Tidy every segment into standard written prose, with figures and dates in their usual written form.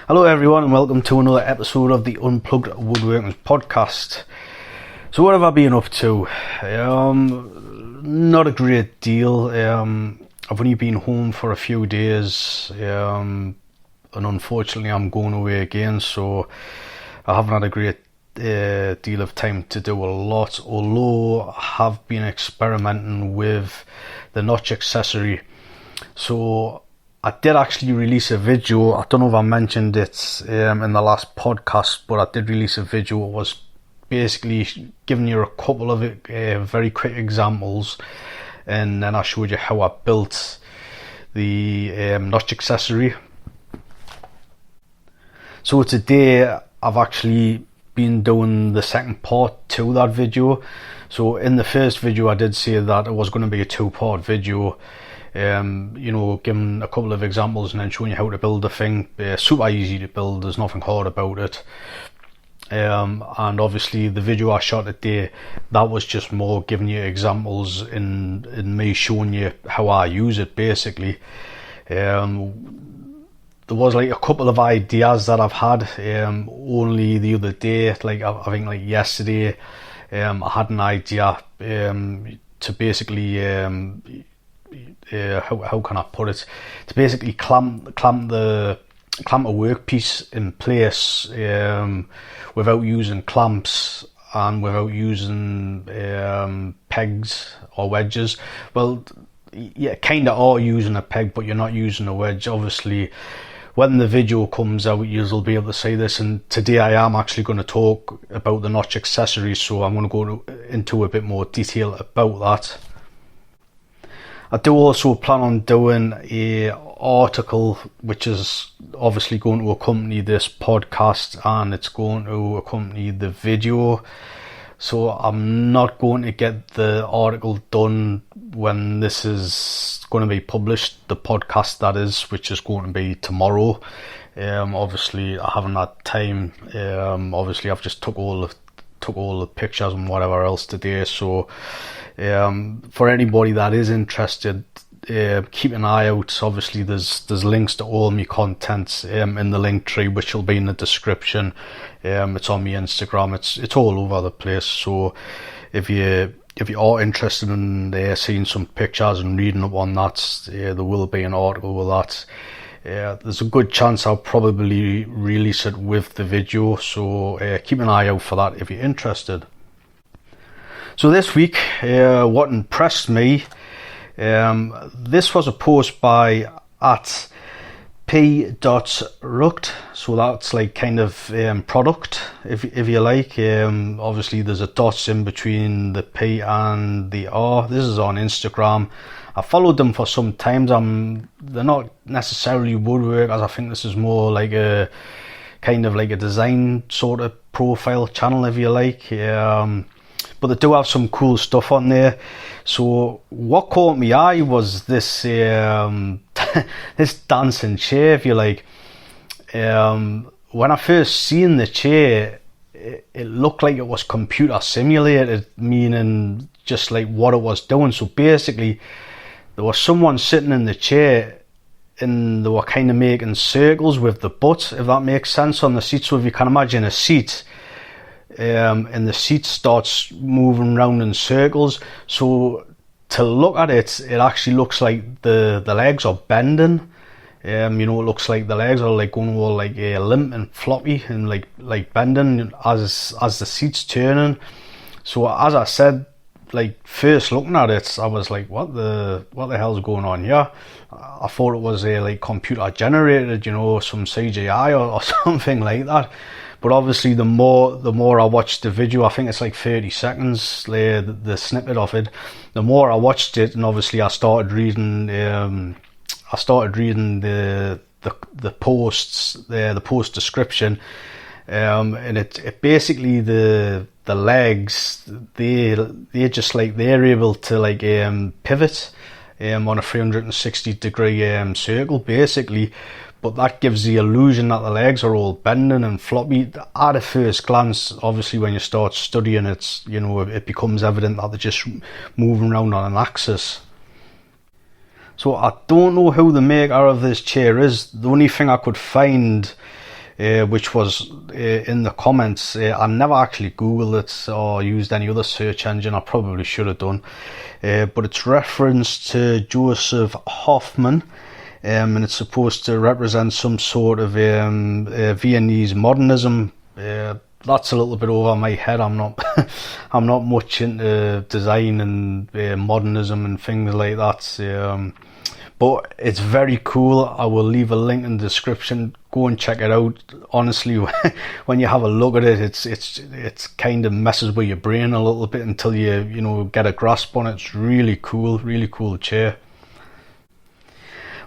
Hello everyone and welcome to another episode of the Unplugged Woodworking Podcast. So what have I been up to? Not a great deal. I've only been home for a few days and unfortunately I'm going away again, so I haven't had a great deal of time to do a lot, although I have been experimenting with the Notch Accessory. So I did actually release a video. I don't know if I mentioned it in the last podcast, but I did release a video. It was basically giving you a couple of very quick examples, and then I showed you how I built the Notch Accessory. So today I've actually been doing the second part to that video. So in the first video I did say that it was going to be a two-part video, giving a couple of examples and then showing you how to build the thing. Super easy to build, there's nothing hard about it. And obviously the video I shot today, that was just more giving you examples in me showing you how I use it basically. There was like a couple of ideas that I've had only the other day, like I think like yesterday. I had an idea to basically how can I put it, to basically clamp a workpiece in place without using clamps and without using pegs or wedges. Well, yeah, kind of are using a peg, but you're not using a wedge. Obviously when the video comes out you'll be able to see this, and today I am actually going to talk about the Notch Accessory, so I'm going to go into a bit more detail about that. I do also plan on doing a article which is obviously going to accompany this podcast, and it's going to accompany the video. So I'm not going to get the article done when this is going to be published, the podcast that is, which is going to be tomorrow. Obviously I haven't had time. Obviously I've just took all the pictures and whatever else today, so for anybody that is interested, keep an eye out. Obviously there's links to all my content in the link tree, which will be in the description. It's on my Instagram, it's all over the place, so if you are interested in seeing some pictures and reading up on that, there will be an article with that. There's a good chance I'll probably release it with the video, so keep an eye out for that if you're interested. So this week, what impressed me, this was a post by at p.rucht, so that's like kind of product, if you like. Obviously there's a dot in between the P and the R. This is on Instagram. I followed them for some time. They're not necessarily woodworkers. I think this is more like a kind of like a design sort of profile channel, if you like. But they do have some cool stuff on there. So what caught my eye was this this dancing chair, if you like. When I first seen the chair, it looked like it was computer simulated, meaning just like what it was doing. So basically there was someone sitting in the chair and they were kind of making circles with the butt, if that makes sense, on the seat. So if you can imagine a seat, and the seat starts moving around in circles, so to look at it, it actually looks like the legs are bending. It looks like the legs are like going all like limp and floppy and like bending as the seat's turning. So as I said, like first looking at it, I was like, what the hell's going on here? I thought it was like computer generated, some CGI or something like that. But obviously the more I watched the video, I think it's like 30 seconds, the snippet of it. The more I watched it, and obviously I started reading the posts, the post description, and it basically the legs, they're just like they're able to like pivot on a 360 degree circle basically. But that gives the illusion that the legs are all bending and floppy. At a first glance, obviously when you start studying it, it becomes evident that they're just moving around on an axis. So I don't know who the maker of this chair is. The only thing I could find which was in the comments. I never actually Googled it or used any other search engine. I probably should have done. But it's reference to Joseph Hoffman, and it's supposed to represent some sort of Viennese modernism. That's a little bit over my head. I'm not I'm not much into design and modernism and things like that. But it's very cool. I will leave a link in the description. Go and check it out. Honestly, when you have a look at it, it's kind of messes with your brain a little bit until you get a grasp on it. It's really cool chair.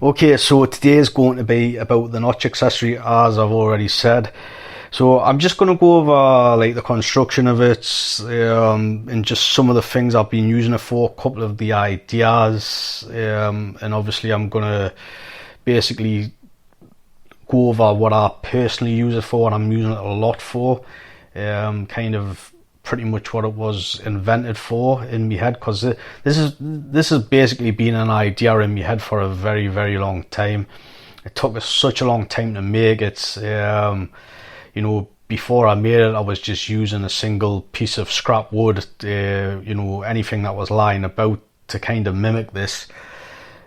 Okay, so today is going to be about the Notch Accessory, as I've already said. So I'm just going to go over like the construction of it, and just some of the things I've been using it for, a couple of the ideas, and obviously I'm going to basically go over what I personally use it for, and I'm using it a lot for, kind of pretty much what it was invented for in my head, because this has basically been an idea in my head for a very long time. It took us such a long time to make it. Before I made it, I was just using a single piece of scrap wood, anything that was lying about to kind of mimic this.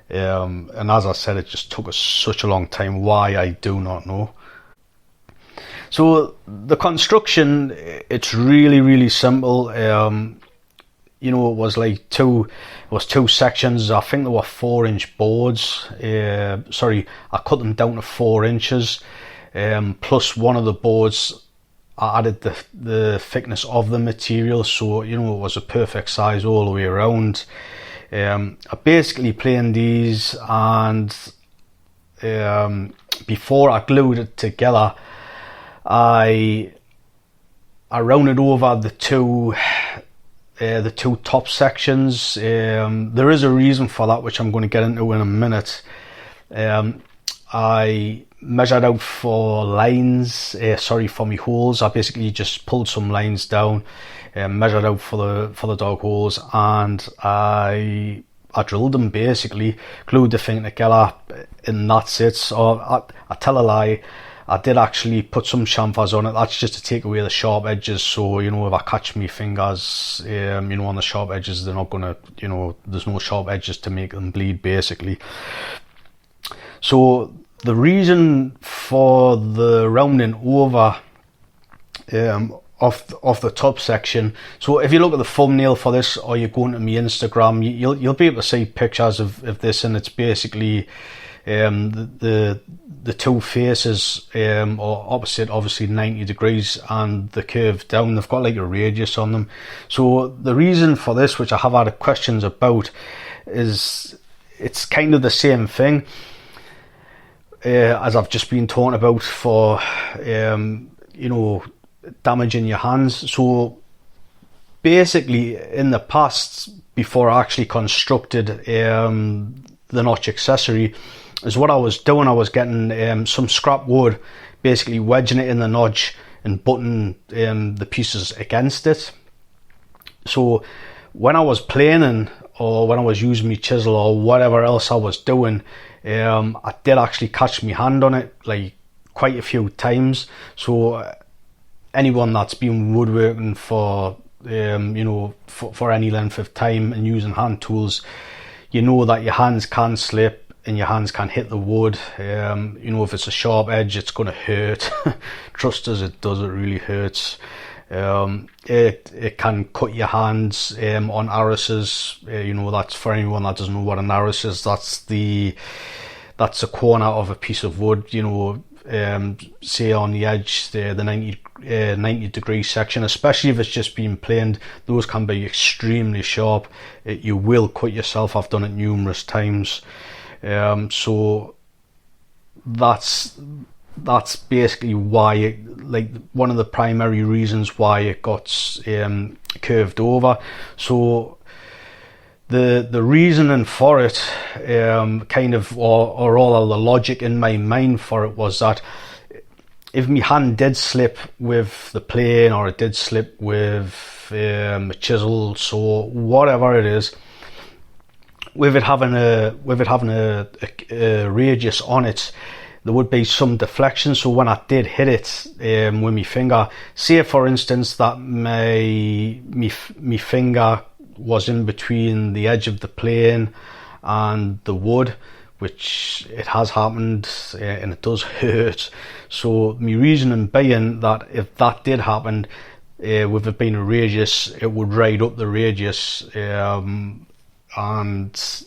And as I said, it just took us such a long time. Why, I do not know. So the construction, it's really simple. It was like two sections. I think there were 4-inch boards. I cut them down to 4 inches. Plus one of the boards, I added the thickness of the material, so it was a perfect size all the way around. I basically planed these, and before I glued it together, I rounded over the two top sections. There is a reason for that, which I'm going to get into in a minute. I measured out for lines, for my holes. I basically just pulled some lines down, measured out for the dog holes, and I drilled them, basically glued the thing together, and that's it. So I tell a lie, I did actually put some chamfers on it. That's just to take away the sharp edges, so if I catch my fingers on the sharp edges, they're not gonna, there's no sharp edges to make them bleed, basically. So the reason for the rounding over of the top section, so if you look at the thumbnail for this, or you go into my Instagram, you'll be able to see pictures of this, and it's basically the two faces are opposite, obviously 90 degrees, and the curve down, they've got like a radius on them. So the reason for this, which I have had questions about, is it's kind of the same thing as I've just been talking about for damaging your hands. So basically, in the past, before I actually constructed the Notch Accessory, is what I was doing. I was getting some scrap wood, basically wedging it in the notch and butting the pieces against it. So when I was planing, or when I was using my chisel, or whatever else I was doing, I did actually catch my hand on it like quite a few times. So anyone that's been woodworking for for any length of time and using hand tools, that your hands can slip and your hands can hit the wood. If it's a sharp edge, it's going to hurt. Trust us, it does. It really hurts. It can cut your hands on arises. That's for anyone that doesn't know what an aris is. That's a corner of a piece of wood. Say on the edge, the 90 degree section, especially if it's just been planed, those can be extremely sharp. You will cut yourself. I've done it numerous times. So that's basically why one of the primary reasons why it got curved over. So the reasoning for it, or all of the logic in my mind for it, was that if my hand did slip with the plane, or it did slip with a chisel, so whatever it is, with it having a radius on it, there would be some deflection. So when I did hit it with my finger, say for instance that my finger was in between the edge of the plane and the wood, which it has happened, and it does hurt. So my reasoning being that if that did happen, with it being a radius, it would ride up the radius, and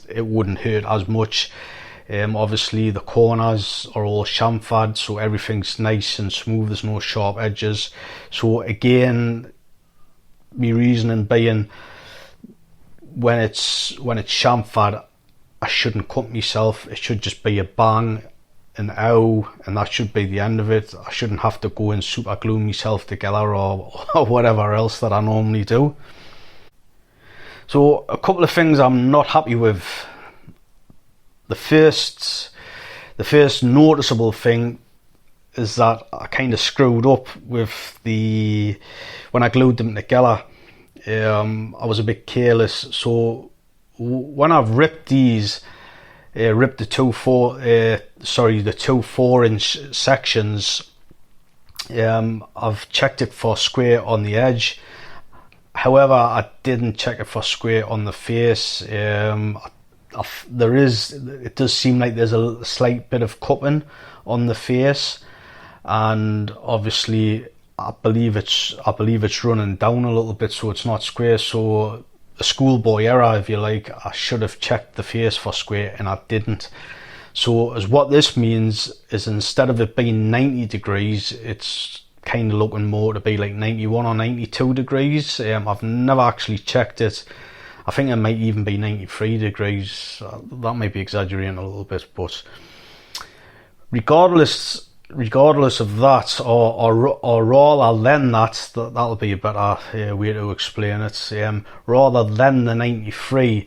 it wouldn't hurt as much. Obviously the corners are all chamfered, so everything's nice and smooth, there's no sharp edges. So again, my reasoning being, when it's chamfered, I shouldn't cut myself. It should just be a bang, an ow, and that should be the end of it. I shouldn't have to go and super glue myself together or whatever else that I normally do. So a couple of things I'm not happy with. The first noticeable thing is that I kind of screwed up with when I glued them together. I was a bit careless, so when I've ripped these, ripped the two 4-inch sections, I've checked it for square on the edge. However, I didn't check it for square on the face. It does seem like there's a slight bit of cupping on the face, and obviously I believe it's running down a little bit, so it's not square. So a schoolboy error, if you like. I should have checked the face for square and I didn't. So as what this means is, instead of it being 90 degrees, it's kind of looking more to be like 91 or 92 degrees. I've never actually checked it. I think it might even be 93 degrees. That might be exaggerating a little bit, but regardless of that, or rather than that'll be a better way to explain it. Rather than the 93,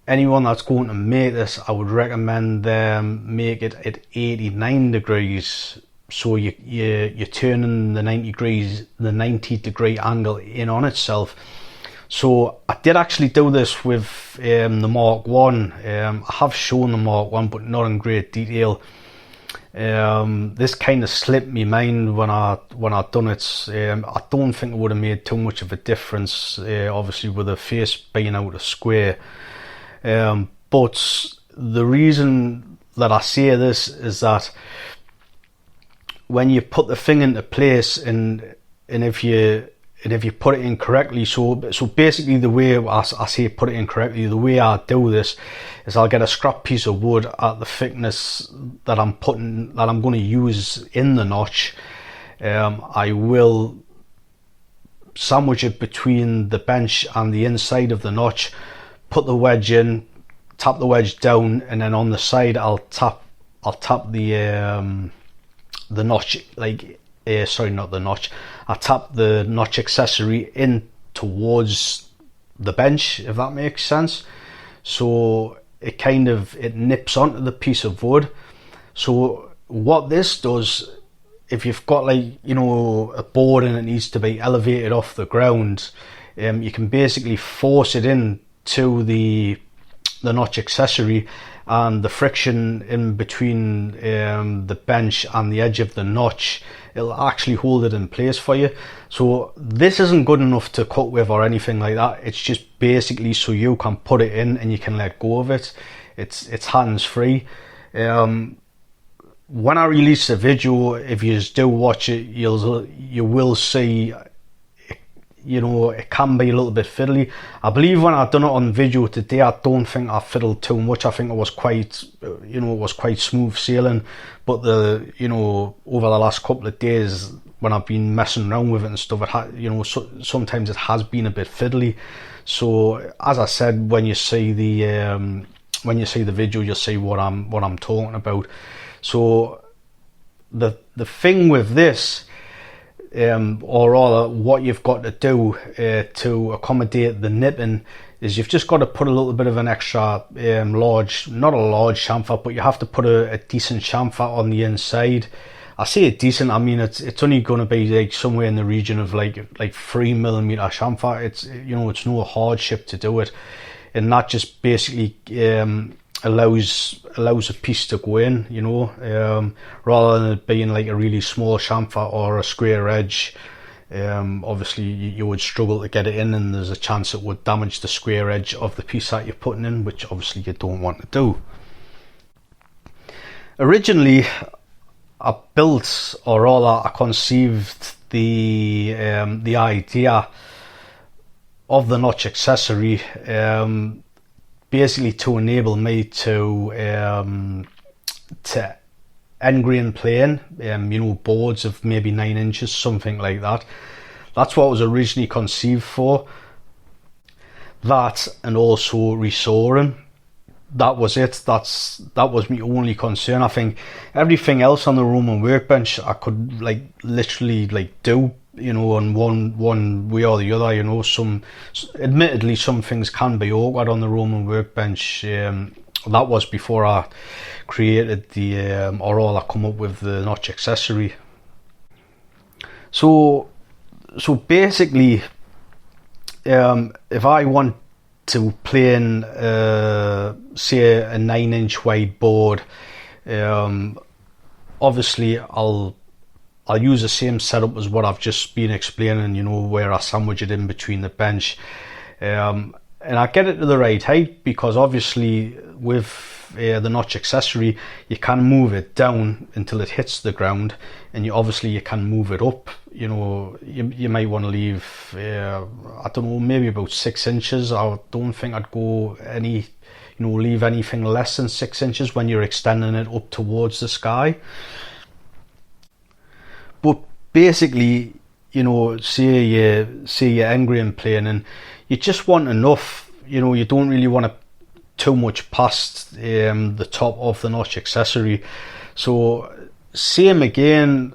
anyone that's going to make this, I would recommend them make it at 89 degrees. So you're turning the 90 degree angle in on itself. So I did actually do this with the Mark 1. I have shown the Mark 1, but not in great detail. This kind of slipped me mind when I done it. I don't think it would have made too much of a difference, obviously with the face being out of square. But the reason that I say this is that when you put the thing into place, and if you put it in correctly, so basically the way I say put it in correctly, the way I do this is I'll get a scrap piece of wood at the thickness that I'm going to use in the notch. I will sandwich it between the bench and the inside of the notch, put the wedge in, tap the wedge down, and then on the side I'll tap the notch, not the notch. I tap the Notch Accessory in towards the bench, if that makes sense. So it nips onto the piece of wood. So what this does, if you've got a board and it needs to be elevated off the ground, you can basically force it in to the Notch Accessory, and the friction in between the bench and the edge of the notch, it'll actually hold it in place for you. So this isn't good enough to cut with or anything like that. It's just basically so you can put it in and you can let go of it. It's hands free. When I release the video, if you do watch it, you will see, it can be a little bit fiddly. I believe when I done it on video today, I don't think I fiddled too much. I think it was quite smooth sailing. But over the last couple of days, when I've been messing around with it and stuff, sometimes it has been a bit fiddly. So as I said, when you see the video, you'll see what I'm talking about. So the thing with this, or rather what you've got to do to accommodate the nipping, is you've just got to put a little bit of an extra not a large chamfer, but you have to put a decent chamfer on the inside. I say a decent, I mean it's only going to be like somewhere in the region of like 3mm chamfer. It's no hardship to do it, and that just basically allows a piece to go in, rather than it being like a really small chamfer or a square edge. Obviously you would struggle to get it in, and there's a chance it would damage the square edge of the piece that you're putting in, which obviously you don't want to do. Originally I built, or rather I conceived the idea of the Notch Accessory basically to enable me to end grain plane, boards of maybe 9 inches, something like that. That's what it was originally conceived for. That, and also resawing. That was it. That was my only concern. I think everything else on the Roman workbench I could literally do, in one way or the other. Admittedly some things can be awkward on the Roman workbench. That was before I created I come up with the Notch Accessory. So basically, if I want to plane say a 9-inch wide board, obviously I'll use the same setup as what I've just been explaining, where I sandwich it in between the bench, and I get it to the right height, because obviously with the Notch Accessory you can move it down until it hits the ground, and you can move it up. You might want to leave I don't know, maybe about 6 inches. I don't think I'd go leave anything less than 6 inches when you're extending it up towards the sky. But basically, say you're end grain planing, you just want enough. You don't really want to too much past the top of the Notch Accessory. So same again,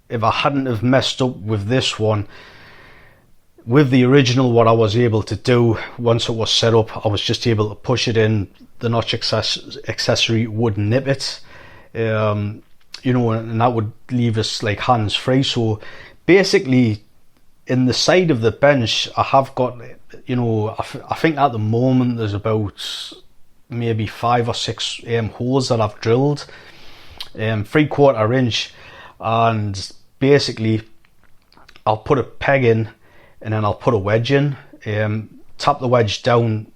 if I hadn't have messed up with this one, with the original, what I was able to do once it was set up, I was just able to push it in. The Notch Accessory would nip it, and that would leave us hands free. So basically, in the side of the bench, I have got, I think at the moment there's about maybe 5 or 6 holes that I've drilled, 3/4 inch, and basically I'll put a peg in, and then I'll put a wedge in, tap the wedge down,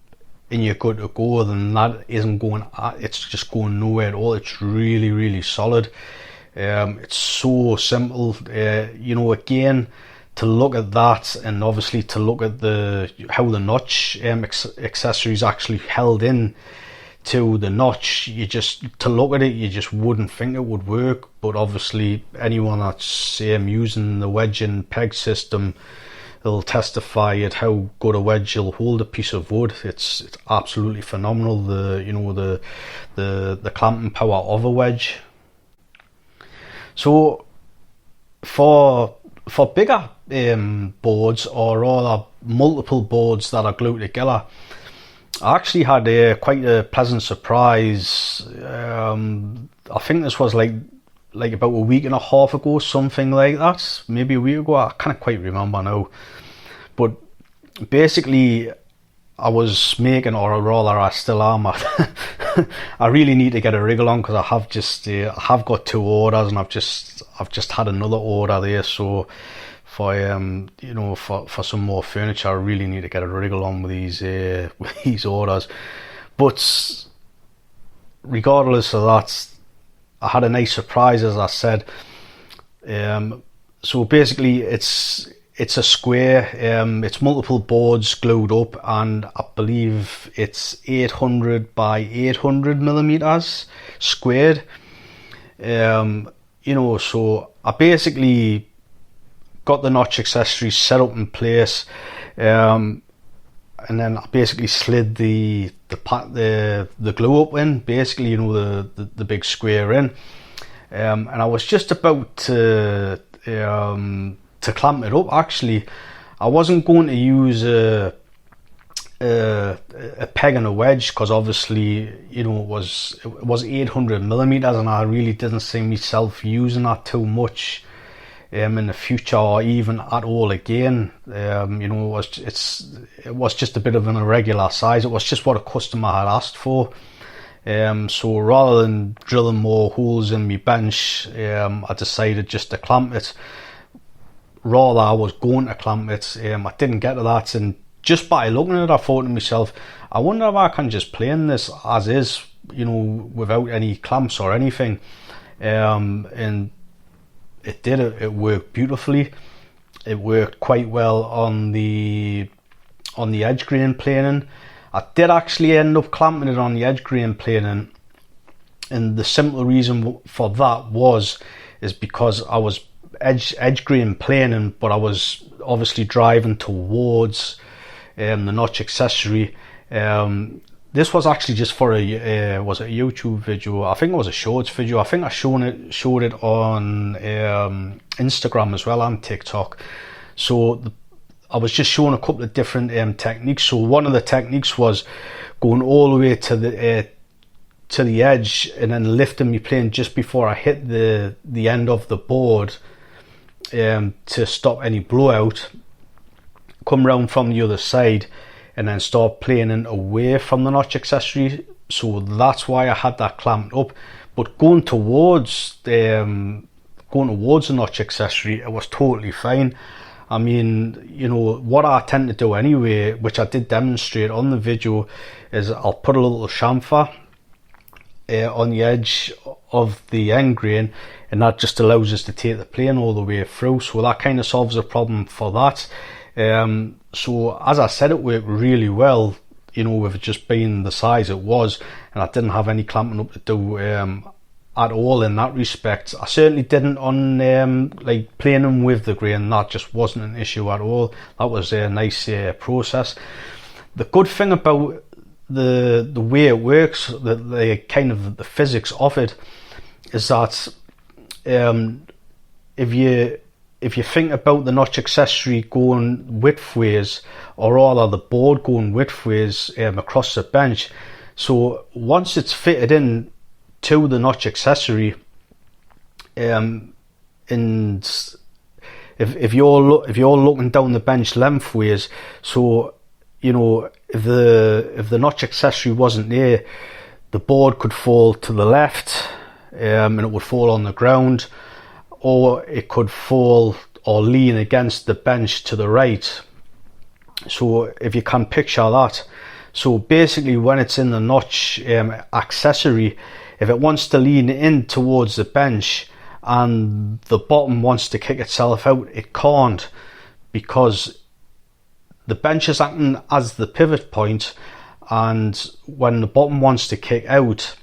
and you're good to go. Then that isn't going, it's just going nowhere at all. It's really, really solid. It's so simple. Again, to look at that, and obviously to look at how the Notch accessory is actually held in to the notch, to look at it, you just wouldn't think it would work. But obviously anyone that's using the wedge and peg system, they'll testify at how good a wedge will hold a piece of wood. It's absolutely phenomenal, the clamping power of a wedge. So for bigger boards, or rather multiple boards that are glued together, I actually had quite a pleasant surprise. I think this was like about a week and a half ago, something like that, maybe a week ago. I can't quite remember now. But basically, I was making, or rather I still am, I really need to get a wriggle on, because I have got 2 orders, and I've just had another order there. So for some more furniture, I really need to get a wriggle on with these orders. But regardless of that, I had a nice surprise, as I said. So basically it's a square, it's multiple boards glued up, and I believe it's 800 by 800 millimeters squared. So I basically got the Notch Accessory set up in place, and then I basically slid the glue up in, basically, the big square in, and I was just about to clamp it up. Actually, I wasn't going to use a peg and a wedge, because obviously it was 800 millimeters, and I really didn't see myself using that too much in the future, or even at all again. It was just a bit of an irregular size. It was just what a customer had asked for. So rather than drilling more holes in my bench, I decided just to clamp it. Rather, I was going to clamp it. I didn't get to that, and just by looking at it, I thought to myself, I wonder if I can just plane this as is, without any clamps or anything. And it did. It worked beautifully. It worked quite well on the edge grain planing. I did actually end up clamping it on the edge grain planing, and the simple reason for that is because I was edge grain planing, but I was obviously driving towards the Notch Accessory. This was actually just for was it a YouTube video? I think it was a shorts video. I think I showed it on Instagram as well and TikTok. So I was just showing a couple of different techniques. So one of the techniques was going all the way to the edge and then lifting my plane just before I hit the end of the board to stop any blowout. Come round from the other side and then start planing away from the Notch Accessory. So that's why I had that clamped up. But going towards the Notch Accessory, it was totally fine. I mean, what I tend to do anyway, which I did demonstrate on the video, is I'll put a little chamfer on the edge of the end grain, and that just allows us to take the plane all the way through. So that kind of solves the problem for that. So as I said, it worked really well, with it just being the size it was, and I didn't have any clamping up to do at all in that respect. I certainly didn't on like planing with the grain. That just wasn't an issue at all. That was a nice process. The good thing about the way it works, the kind of the physics of it, is that if you think about the Notch Accessory going widthways, or rather the board going widthways across the bench, so once it's fitted in to the Notch Accessory, and if you're looking down the bench lengthways, so if the Notch Accessory wasn't there, the board could fall to the left, and it would fall on the ground, or it could fall or lean against the bench to the right. So if you can picture that, so basically when it's in the Notch Accessory, if it wants to lean in towards the bench and the bottom wants to kick itself out, it can't, because the bench is acting as the pivot point, and when the bottom wants to kick out,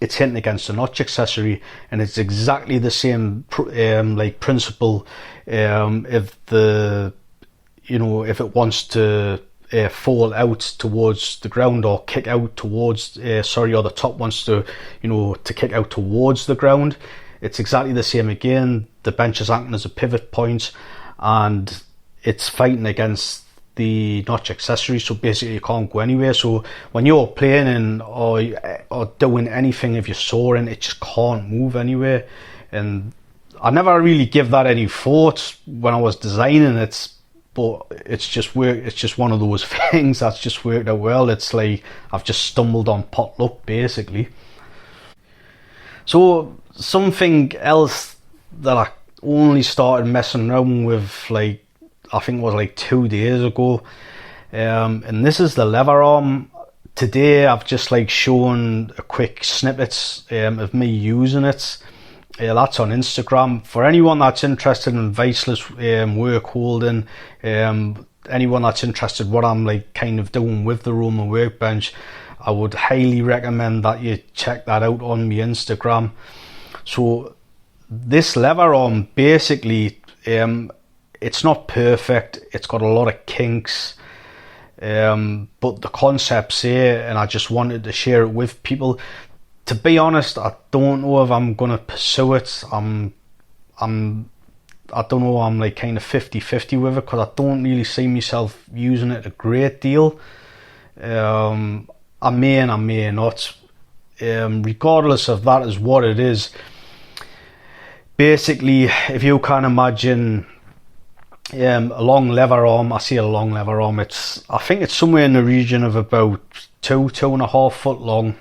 it's hitting against the Notch Accessory. And it's exactly the same principle if it wants to fall out towards the ground or kick out towards or the top wants to to kick out towards the ground. It's exactly the same again. The bench is acting as a pivot point, and it's fighting against the Notch Accessory, so basically you can't go anywhere. So when you're planing or doing anything, if you're soaring, it just can't move anywhere. And I never really give that any thought when I was designing it, but it's just one of those things that's just worked out well. It's like I've just stumbled on pot luck, basically. So something else that I only started messing around with, I think it was 2 days ago, and this is the lever arm. Today I've just shown a quick snippets of me using it. That's on Instagram. For anyone that's interested in viceless work holding, anyone that's interested what I'm kind of doing with the Roman workbench, I would highly recommend that you check that out on my Instagram. So this lever arm, basically, it's not perfect. It's got a lot of kinks, but the concept's here, and I just wanted to share it with people. To be honest, I don't know if I'm gonna pursue it. I don't know. I'm kind of 50-50 with it, because I don't really see myself using it a great deal. I may and I may not. Regardless of that, is what it is. Basically, if you can imagine a long lever arm, I see a long lever arm. I think it's somewhere in the region of about 2.5 foot long.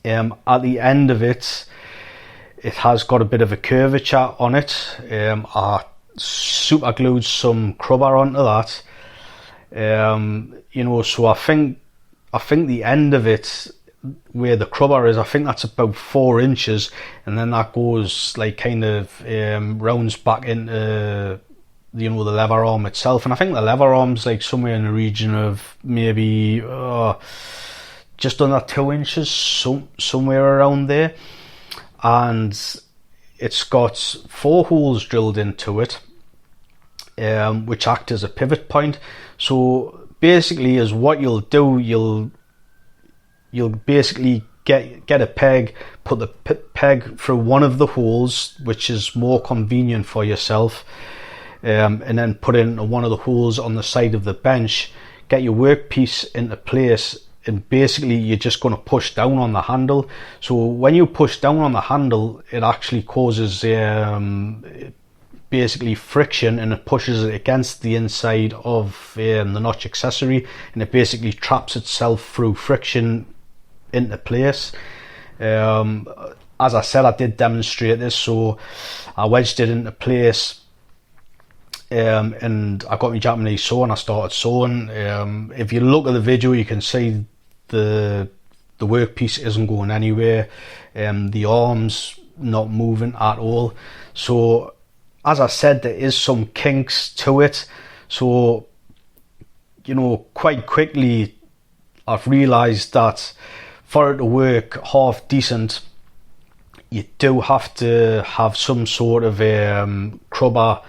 At the end of it, it has got a bit of a curvature on it. I super glued some crubber onto that. So I think the end of it, where the crubber is, I think that's about 4 inches, and then that goes like kind of rounds back into the lever arm itself. And I think the lever arm's like somewhere in the region of maybe just under 2 inches, somewhere around there. And it's got 4 holes drilled into it, which act as a pivot point. So basically, is what you'll do, you'll basically get a peg, put the peg through one of the holes, which is more convenient for yourself, and then put it into one of the holes on the side of the bench, get your workpiece into place, and basically you're just going to push down on the handle. So when you push down on the handle, it actually causes basically friction, and it pushes it against the inside of the Notch Accessory, and it basically traps itself through friction into place. As I said, I did demonstrate this, so I wedged it into place, and I got my Japanese saw and I started sawing. If you look at the video, you can see the workpiece isn't going anywhere, the arm's not moving at all. So as I said, there is some kinks to it. So quite quickly I've realised that for it to work half decent, you do have to have some sort of crubber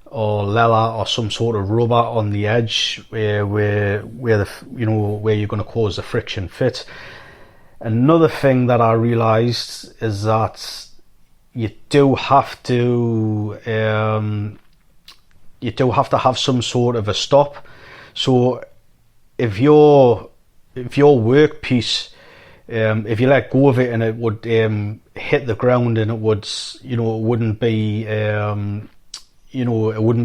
or leather or some sort of rubber on the edge where you're going to cause the friction fit. Another thing that I realised is that you do have to have some sort of a stop. So if your workpiece, if you let go of it and it would hit the ground, and it would, it wouldn't be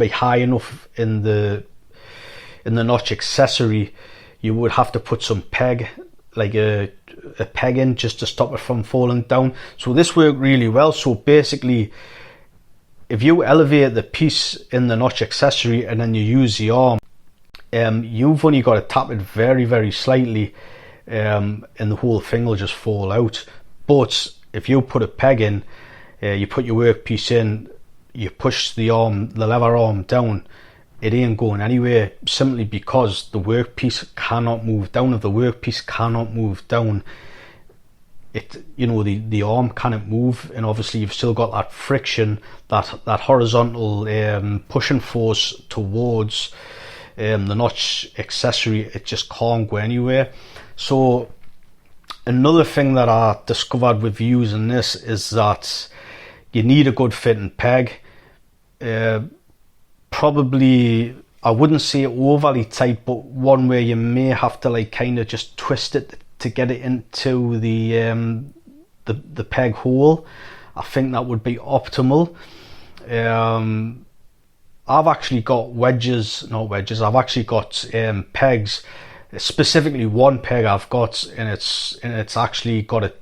high enough in the Notch Accessory, you would have to put some peg, like a peg in, just to stop it from falling down. So this worked really well. So basically, if you elevate the piece in the Notch Accessory and then you use the arm, you've only got to tap it very, very slightly, and the whole thing will just fall out. But if you put a peg in, you put your workpiece in, you push the lever arm down, it ain't going anywhere, simply because the workpiece cannot move down. If the workpiece cannot move down, the arm cannot move, and obviously you've still got that friction, that horizontal pushing force towards the Notch Accessory. It just can't go anywhere. So another thing that I discovered with using this is that you need a good fitting peg. Probably, I wouldn't say overly tight, but one where you may have to like kind of just twist it to get it into the peg hole. I think that would be optimal. I've actually got I've actually got pegs, specifically one peg I've got, and it's actually got a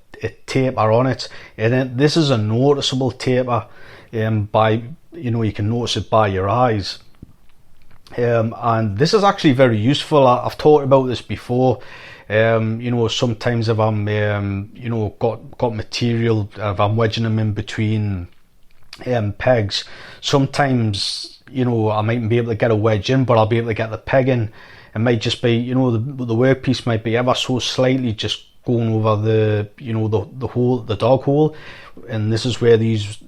taper on it, and this is a noticeable taper. You can notice it by your eyes, and this is actually very useful. I've talked about this before. Sometimes if I'm got material, if I'm wedging them in between pegs, sometimes I mightn't be able to get a wedge in, but I'll be able to get the peg in. It might just be the workpiece might be ever so slightly just going over the hole, the dog hole, and this is where this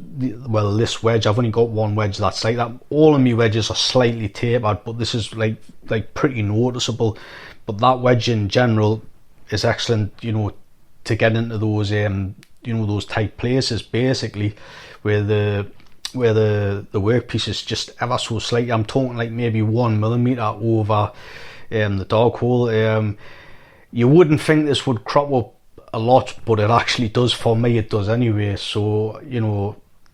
wedge, I've only got one wedge that's like that. All of my wedges are slightly tapered, but this is like pretty noticeable. But that wedge in general is excellent, to get into those those tight places, basically where the workpiece is just ever so slightly. I'm talking like maybe 1 millimeter over the dog hole. You wouldn't think this would crop up a lot, but it actually does. For me, it does anyway. So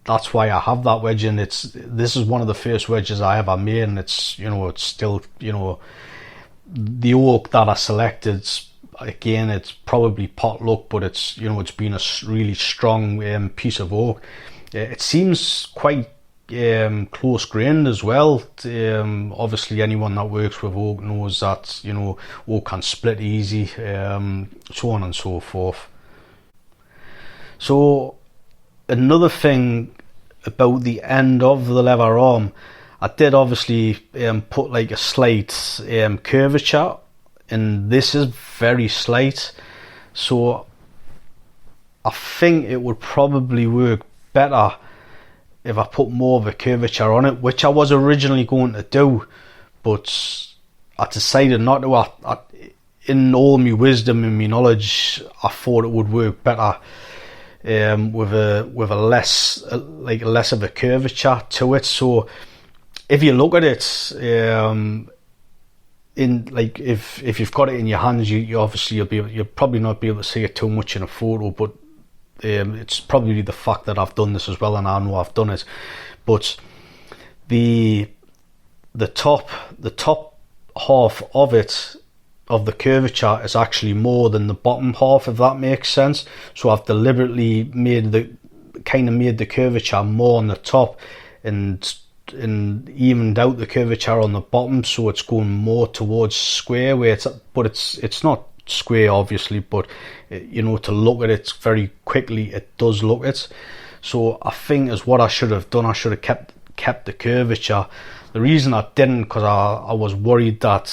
that's why I have that wedge, and this is one of the first wedges I ever made, and it's still the oak that I selected again, it's probably pot luck, but it's it's been a really strong piece of oak. It seems quite close grained as well. Obviously, anyone that works with oak knows that oak can split easy, so on and so forth. So another thing about the end of the lever arm, I did obviously put like a slight curvature, and this is very slight, so I think it would probably work better if I put more of a curvature on it, which I was originally going to do, but I decided not to. In all my wisdom and my knowledge, I thought it would work better with a less of a curvature to it. So if you look at it, in like if you've got it in your hands, you obviously you'll probably not be able to see it too much in a photo, but it's probably the fact that I've done this as well, and I know I've done it. But the top half of it, of the curvature, is actually more than the bottom half, if that makes sense. So I've deliberately made the curvature more on the top and evened out the curvature on the bottom, so it's going more towards square, but it's not square obviously, but to look at it very quickly, it does look it. So I think is what I should have done. I should have kept the curvature. The reason I didn't, because I was worried that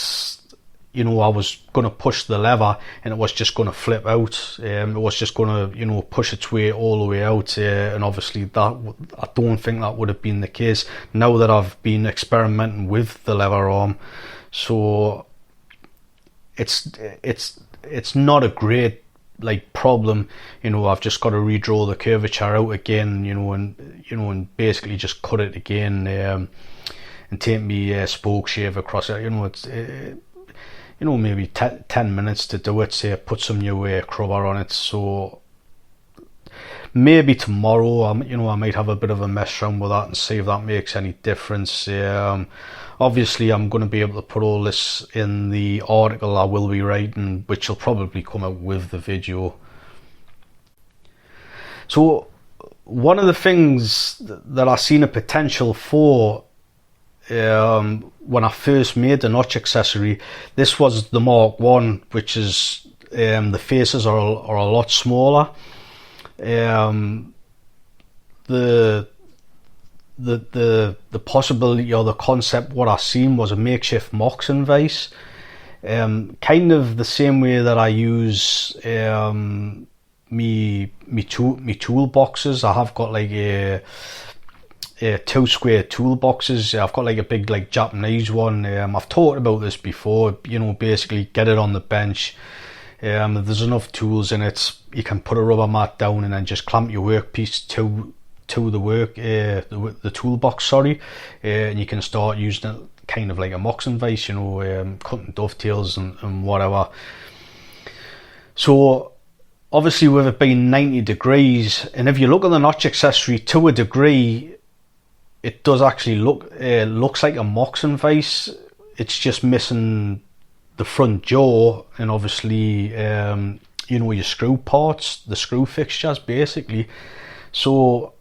I was going to push the lever and it was just going to flip out. It was just going to push its way all the way out, and obviously that I don't think that would have been the case now that I've been experimenting with the lever arm. So it's not a great problem. I've just got to redraw the curvature out again, and basically just cut it again, and take me spoke shave across it. It's maybe 10 minutes to do it. Say put some new crubber on it. So maybe tomorrow I might have a bit of a mess around with that and see if that makes any difference. Obviously I'm going to be able to put all this in the article I will be writing, which will probably come out with the video. So one of the things that I seen a potential for when I first made the Notch Accessory, this was the Mark 1, which is the faces are a lot smaller. The possibility or the concept what I seen was a makeshift Moxon vise, kind of the same way that I use me toolboxes. I have got like a 2 square toolboxes. I've got like a big Japanese one. I've talked about this before. Basically get it on the bench. If there's enough tools in it, you can put a rubber mat down and then just clamp your workpiece to the toolbox, and you can start using it kind of like a Moxon vise, cutting dovetails and whatever. So obviously with it being 90 degrees, and if you look at the Notch Accessory to a degree, it does actually looks like a Moxon vise. It's just missing the front jaw and obviously your screw parts, the screw fixtures basically. So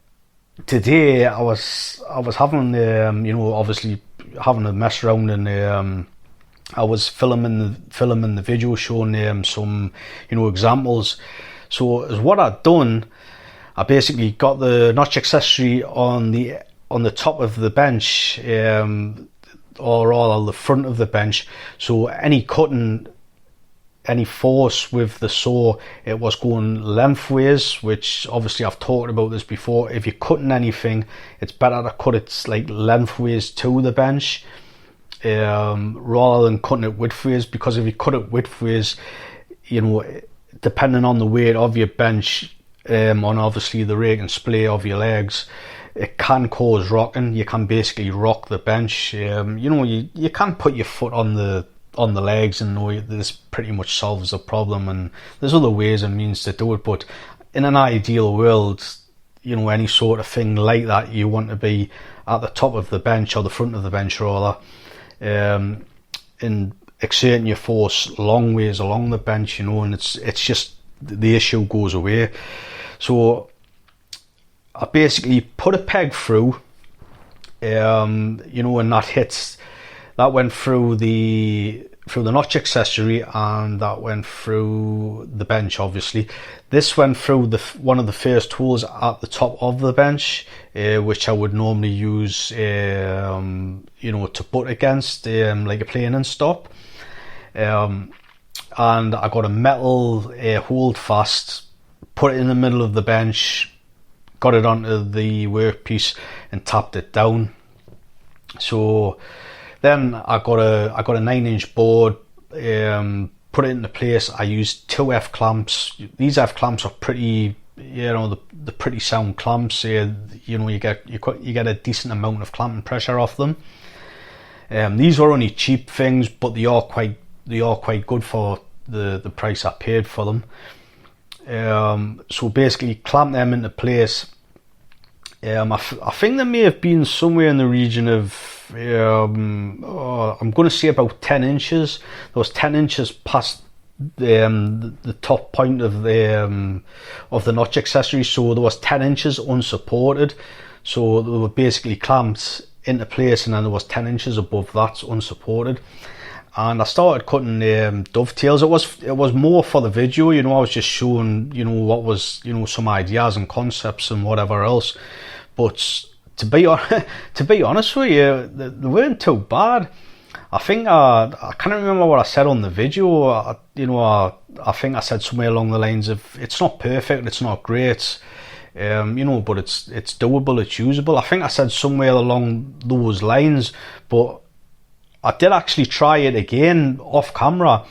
today I was having obviously having a mess around, and I was filming the video showing some examples. So as what I'd done, I basically got the Notch Accessory on the top of the bench, or rather the front of the bench, so any cutting, any force with the saw, it was going lengthways, which obviously I've talked about this before. If you're cutting anything, it's better to cut it lengthways to the bench, rather than cutting it widthways, because if you cut it widthways, depending on the weight of your bench, on obviously the rake and splay of your legs, it can cause rocking. You can basically rock the bench. You can put your foot on the legs and know this pretty much solves the problem, and there's other ways and means to do it. But in an ideal world, any sort of thing like that, you want to be at the top of the bench, or the front of the bench rather, and exerting your force long ways along the bench, and it's just the issue goes away. So I basically put a peg through, and that went through the Notch Accessory, and that went through the bench. Obviously, this went through one of the first tools at the top of the bench, which I would normally use, to butt against, like a plane and stop. And I got a metal hold fast, put it in the middle of the bench, got it onto the workpiece, and tapped it down. So then I got a 9-inch board, put it into place. I used 2 F clamps. These F clamps are pretty, the pretty sound clamps. You get a decent amount of clamping pressure off them. These are only cheap things, but they are quite good for the price I paid for them. So basically, clamp them into place. I think there may have been somewhere in the region of, I'm going to say about 10 inches. There was 10 inches past the top point of the Notch Accessory, so there was 10 inches unsupported. So they were basically clamped into place, and then there was 10 inches above that unsupported. And I started cutting dovetails. It was more for the video, I was just showing, what was, some ideas and concepts and whatever else. But to be honest with you, they weren't too bad. I think I can't remember what I said on the video. I think I said somewhere along the lines of, it's not perfect, it's not great, but it's doable, it's usable. I think I said somewhere along those lines, but I did actually try it again off camera,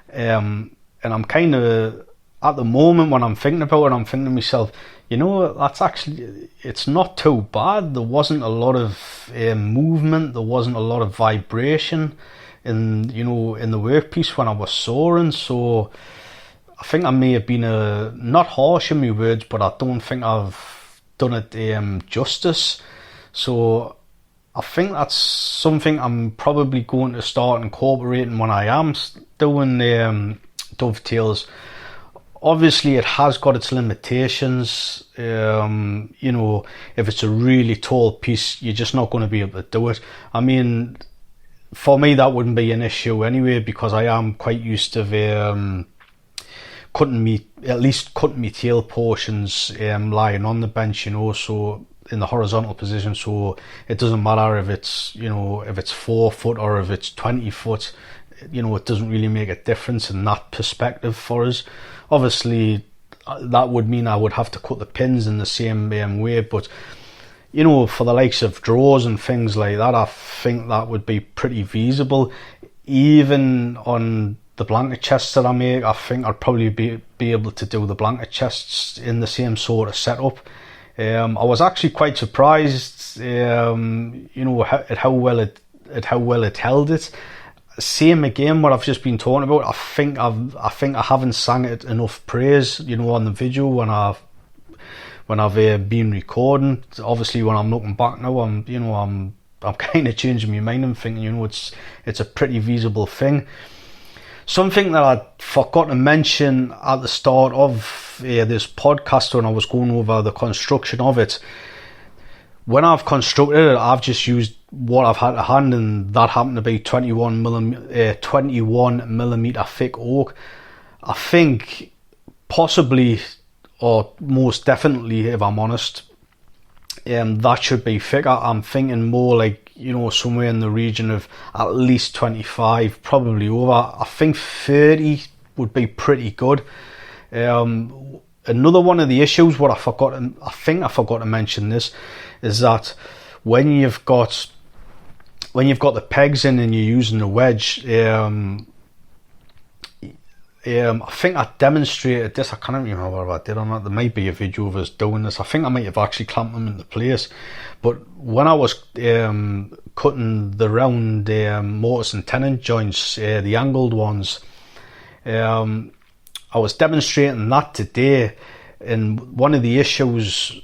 and I'm kind of, at the moment when I'm thinking about it, I'm thinking to myself, it's not too bad. There wasn't a lot of movement, there wasn't a lot of vibration in the workpiece when I was sawing. So I think I may have been not harsh in my words, but I don't think I've done it justice. So I think that's something I'm probably going to start incorporating when I am doing dovetails. Obviously, it has got its limitations. If it's a really tall piece, you're just not going to be able to do it. I mean, for me, that wouldn't be an issue anyway, because I am quite used to cutting me tail portions lying on the bench, so in the horizontal position. So it doesn't matter if it's 4 foot or if it's 20 foot. It doesn't really make a difference in that perspective for us. Obviously, that would mean I would have to cut the pins in the same way, but for the likes of drawers and things like that, I think that would be pretty feasible. Even on the blanket chests that I make, I think I'd probably be able to do the blanket chests in the same sort of setup. I was actually quite surprised, at how well it held it. Same again, what I've just been talking about. I think I haven't sang it enough praise, on the video when I've been recording. Obviously, when I'm looking back now, I'm kind of changing my mind and thinking, it's a pretty feasible thing. Something that I forgot to mention at the start of this podcast when I was going over the construction of it. When I've constructed it, I've just used what I've had to hand, and that happened to be 21 millimeter thick oak. I think possibly, or most definitely, if I'm honest, that should be thicker. I'm thinking more like, somewhere in the region of at least 25, probably over. I think 30 would be pretty good. Another one of the issues, I think I forgot to mention this, is that when you've got the pegs in and you're using the wedge, I think I demonstrated this. I can't remember what I did on that. There might be a video of us doing this. I think I might have actually clamped them into place. But when I was cutting the round mortise and tenon joints, the angled ones, I was demonstrating that today, and one of the issues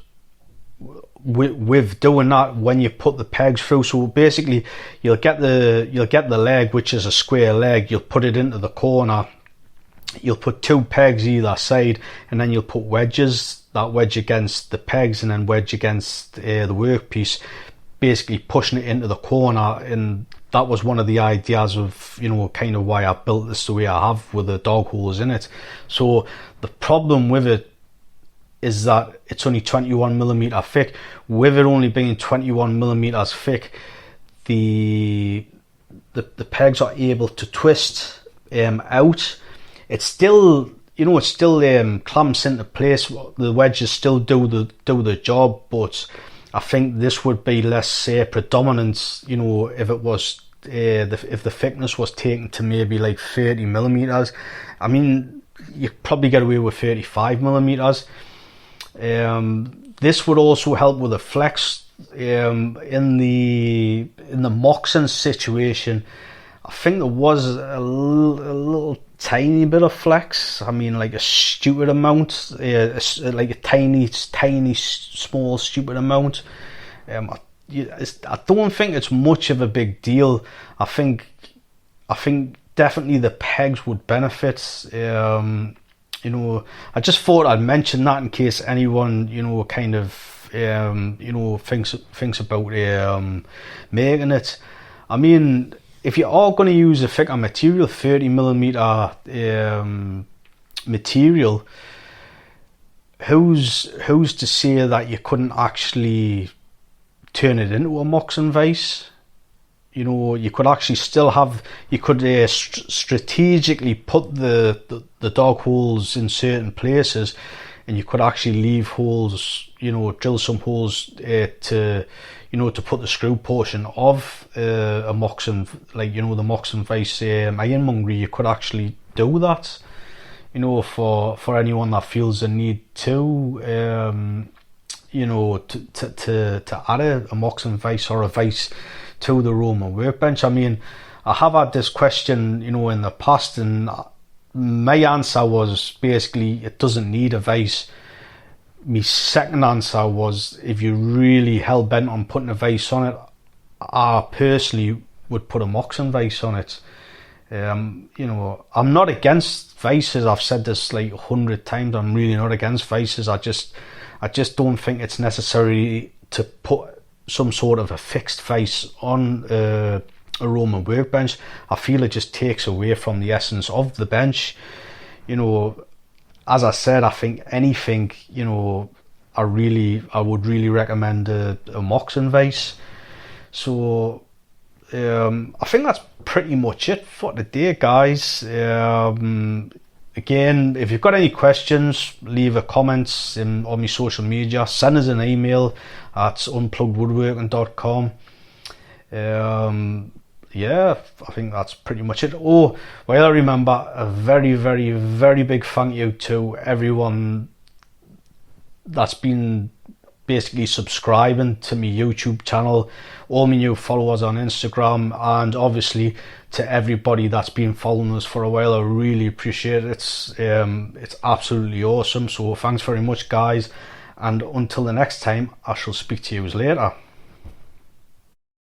with doing that, when you put the pegs through, so basically you'll get the leg, which is a square leg, you'll put it into the corner, you'll put 2 pegs either side, and then you'll put wedges, that wedge against the pegs and then wedge against the workpiece, basically pushing it into the corner. And that was one of the ideas of, kind of why I built this the way I have, with the dog holes in it. So the problem with it is that it's only 21mm thick. With it only being 21mm thick, the pegs are able to twist out. It's still, clamps into place. The wedges still do the job, but I think this would be less predominant. If it was if the thickness was taken to maybe like 30mm. I mean, you probably get away with 35mm. This would also help with the flex. In the Moxon situation, I think there was a little tiny bit of flex. I mean, like a stupid amount, like a tiny small stupid amount. I don't think it's much of a big deal. I think definitely the pegs would benefit. I just thought I'd mention that in case anyone kind of thinks about making it. I mean, if you are going to use a thicker material, 30mm material, who's to say that you couldn't actually turn it into a Moxon vise? You could actually still have, you could strategically put the dog holes in certain places, and you could actually leave holes, drill some holes to put the screw portion of a Moxon, like the Moxon vise ironmongery. You could actually do that, for anyone that feels the need to add a Moxon vise or a vise to the Roman workbench. I mean, I have had this question, in the past, and my answer was basically it doesn't need a vise. My second answer was, if you're really hell bent on putting a vise on it, I personally would put a Moxon vise on it. I'm not against vices. I've said this like 100 times. I'm really not against vices. I just don't think it's necessary to put some sort of a fixed vise on a Roman workbench. I feel it just takes away from the essence of the bench. As I said, I think anything, I would really recommend a Moxon vise. So I think that's pretty much it for today, guys. Again, if you've got any questions, leave a comment on my social media. Send us an email at unpluggedwoodworking.com. Yeah, I think that's pretty much it. Oh, well, I remember, a very, very, very big thank you to everyone that's been basically subscribing to my YouTube channel, all my new followers on Instagram, and obviously to everybody that's been following us for a while. I really appreciate it. It's absolutely awesome. So thanks very much, guys, and until the next time, I shall speak to you later.